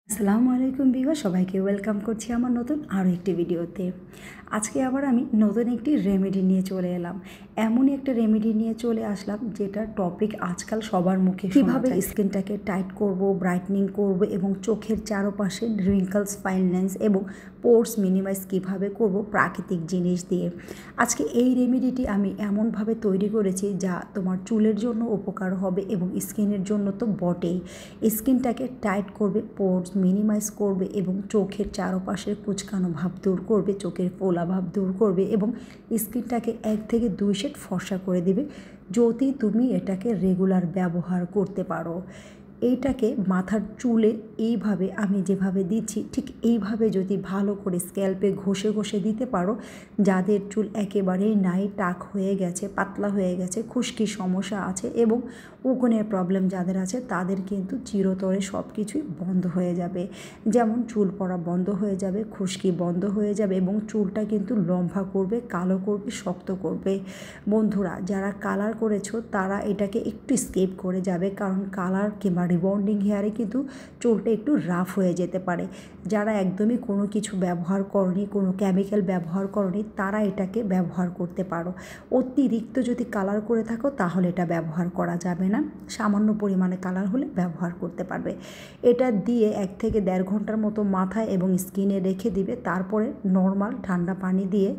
আসসালামু আলাইকুম ভিউয়ার, সবাইকে ওয়েলকাম করছি আমার নতুন আরও একটি ভিডিওতে। আজকে আবার আমি নতুন একটি রেমেডি নিয়ে চলে এলাম। এমনই একটা রেমেডি নিয়ে চলে আসলাম যেটা টপিক আজকাল সবার মুখে। কীভাবে স্কিনটাকে টাইট করব, ব্রাইটনিং করব এবং চোখের চারপাশে রিঙ্কলস, ফাইন লাইন্স এবং পোর্স মিনিমাইজ কীভাবে করব প্রাকৃতিক জিনিস দিয়ে। আজকে এই রেমেডিটি আমি এমনভাবে তৈরি করেছি যা তোমার চুলের জন্য উপকার হবে এবং স্কিনের জন্য তো বটেই। স্কিনটাকে টাইট করবে, পোর্স মিনিমাইজ করবে এবং চোখের চারপাশের কুচকানো ভাব দূর করবে, চোখের ফোলা ভাব দূর করবে এবং স্কিনটাকে 1 থেকে 2 শেড ফর্সা করে দেবে যদি তুমি এটাকে রেগুলার ব্যবহার করতে পারো। এইটাকে মাথার চুলে এইভাবে আমি যেভাবে দিচ্ছি ঠিক এইভাবে যদি ভালো করে স্ক্যাল্পে ঘষে ঘষে দিতে পারো, যাদের চুল একেবারেই নাই, টাক হয়ে গেছে, পাতলা হয়ে গেছে, খুশকির সমস্যা আছে এবং উকুনের প্রবলেম যাদের আছে, তাদের কিন্তু চিরতরে সব কিছুই বন্ধ হয়ে যাবে। যেমন চুল পড়া বন্ধ হয়ে যাবে, খুশকি বন্ধ হয়ে যাবে এবং চুলটা কিন্তু লম্বা করবে, কালো করবে, শক্ত করবে। বন্ধুরা, যারা কালার করেছো তারা এটাকে একটু স্কিপ করে যাবে, কারণ কালার কিংবা রিবন্ডিং হেয়ারে কিন্তু চুলটা একটু রাফ হয়ে যেতে পারে। যারা একদমই কোনো কিছু ব্যবহার করনি, কোনো কেমিক্যাল ব্যবহার করনি, তারা এটাকে ব্যবহার করতে পারো। অতিরিক্ত যদি কালার করে থাকো তাহলে এটা ব্যবহার করা যাবে না, সামান্য পরিমাণে কালার হলে ব্যবহার করতে পারবে। এটা দিয়ে 1 থেকে 1.5 ঘন্টার মতো মাথায় এবং স্কিনে রেখে দিবে। তারপরে নর্মাল ঠান্ডা পানি দিয়ে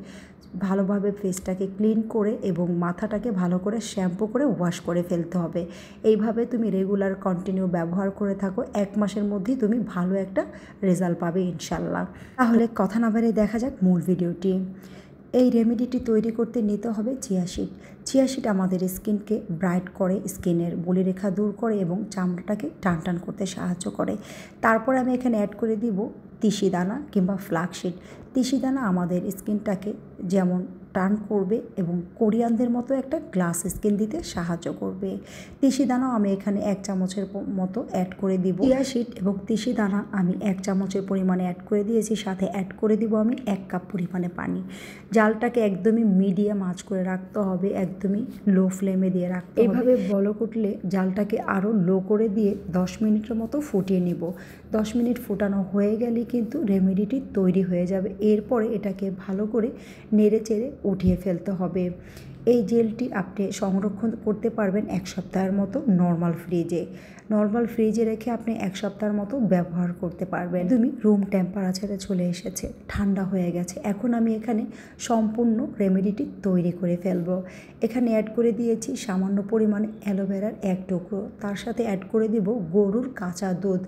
ভালোভাবে ফেসটাকে ক্লিন করে এবং মাথাটাকে ভালো করে শ্যাম্পু করে ওয়াশ করে ফেলতে হবে। এইভাবে তুমি রেগুলার কন্টিনিউ ব্যবহার করে থাকো, 1 মাসের মধ্যেই তুমি ভালো একটা রেজাল্ট পাবে ইনশাল্লাহ। তাহলে কথা না বাড়িয়ে দেখা যাক মূল ভিডিওটি। এই রেমেডিটি তৈরি করতে নিতে হবে চিয়া সিড। চিয়া সিড আমাদের স্কিনকে ব্রাইট করে, স্কিনের বলিরেখা দূর করে এবং চামড়াটাকে টান টান করতে সাহায্য করে। তারপর আমি এখানে অ্যাড করে দিব তিসি দানা কিংবা ফ্লাক্সসিড। তিসি দানা আমাদের স্কিনটাকে যেমন টান করবে এবং কোরিয়ানদের মতো একটা গ্লাস স্কিন দিতে সাহায্য করবে। তিসি দানাও আমি এখানে 1 চামচের মতো অ্যাড করে দিব। চিয়া সিড এবং তিসি দানা আমি 1 চামচের পরিমাণে অ্যাড করে দিয়েছি, সাথে অ্যাড করে দিব আমি 1 কাপ পরিমাণে পানি। জালটাকে একদমই মিডিয়াম আঁচ করে রাখতে হবে, একদমই লো ফ্লেমে দিয়ে রাখতে হবে। এভাবে বলক উঠলে জালটাকে আরও লো করে দিয়ে 10 মিনিটের মতো ফুটিয়ে নিব। 10 মিনিট ফোটানো হয়ে গেলে কিন্তু রেমেডিটি তৈরি হয়ে যাবে। এরপরে এটাকে ভালো করে নেড়ে চেড়ে উঠিয়ে ফেলতে হবে। এই জেলটি আপনি সংরক্ষণ করতে পারবেন 1 সপ্তাহের মতো নর্মাল ফ্রিজে রেখে আপনি 1 সপ্তাহের মতো ব্যবহার করতে পারবেন। তুমি রুম টেম্পারেচারে চলে এসেছে, ঠান্ডা হয়ে গেছে। এখন আমি এখানে সম্পূর্ণ রেমেডিটি তৈরি করে ফেলবো। এখানে অ্যাড করে দিয়েছি সামান্য পরিমাণে অ্যালোভেরার 1 টুকরো, তার সাথে অ্যাড করে দিব গরুর কাঁচা দুধ।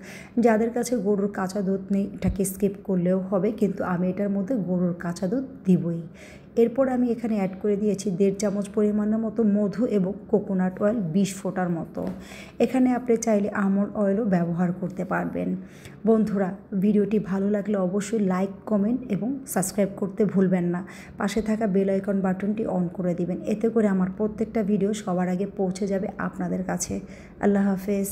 যাদের কাছে গরুর কাঁচা দুধ নেই এটাকে স্কিপ করলেও হবে, কিন্তু আমি এটার মধ্যে গরুর কাঁচা দুধ দিবই। এরপর আমি এখানে অ্যাড করে দিয়েছি 1.5 চামচ পরিমাণের মতো মধু এবং কোকোনাট অয়েল 20 ফোঁটার মতো। এখানে আপনি চাইলে আমন্ড অয়েলও ব্যবহার করতে পারবেন। বন্ধুরা, ভিডিওটি ভালো লাগলে অবশ্যই লাইক, কমেন্ট এবং সাবস্ক্রাইব করতে ভুলবেন না। পাশে থাকা বেল আইকন বাটনটি অন করে দিবেন, এতে করে আমার প্রত্যেকটা ভিডিও সবার আগে পৌঁছে যাবে আপনাদের কাছে। আল্লাহ হাফেজ।